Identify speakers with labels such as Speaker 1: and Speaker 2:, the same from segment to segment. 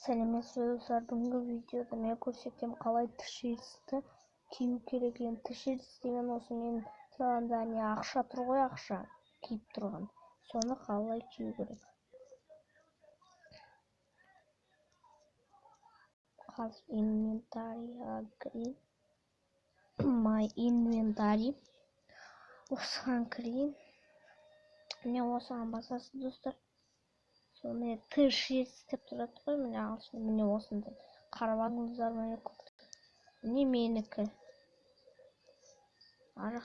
Speaker 1: Сәлеметсіз бе достар, бүгінгі видеода мен көрсетем қалай тишертсті кию керек екен. Тишертс деген осы мен тұрғанда не ақша тұр ғой, ақша киіп тұрған. Соны қалай кию керек. Қазір инвентарийға кірейін. My inventory. Осыған кірейін. Міне осыған басасыз достар. Соны тишертс деп тұрады ғой, міне ағылшын, міне осындай. Қарап алыңыздар, міне не менікі. Ар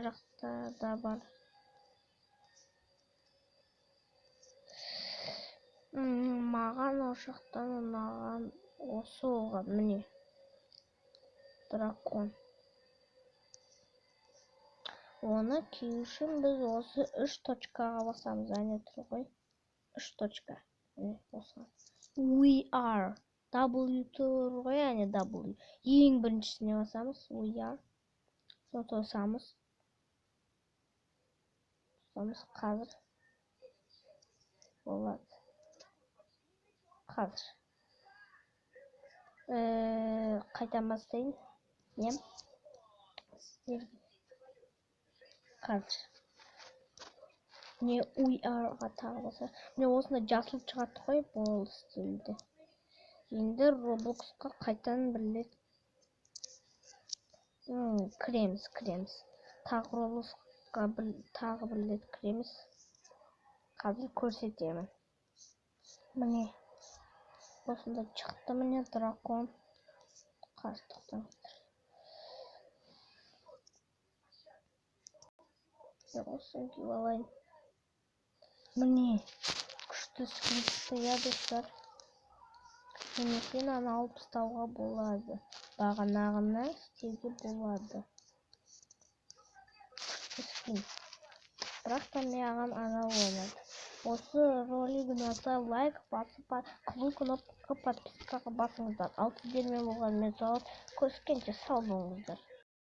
Speaker 1: жақта да бар. Маған ошақтан ұнаған осы оған, міне. Дракон. Оны кию үшін біз осы 3 точкаға басамыз, әне тұр ғой. 3 точка. Міне осыған. We are. W тұр ғой, әне W. Ең біріншісіне басамыз. We are. Соны тосамыз. Қазір. Болады. Қазір. Қайтан бастайын. Нем? Қазір. Не we are-ға тағы баса. Міне осында жасыл шығады ғой, бұл стилді. Енді Roblox-қа қайтан бірлет. Кіреміз. Тағы Roblox-қа тағы бірлет кіреміз. Қазір көрсетемін. Міне. Осында шықты, міне дракон. Қазір тоқтаңыздар. Осыны киіп алайын. Міне. Күшті скрипті, я достар. Немесе аны алып тастауға болады. Бағанағыны істеуге болады. Күшті скин. Бірақ та маған анау ойнады. Осы ролик ұнаса лайк басып, қызыл кнопка подпискаға басыңыздар. Ал сіздермен болған мен сау, көріскенше сау болыңыздар.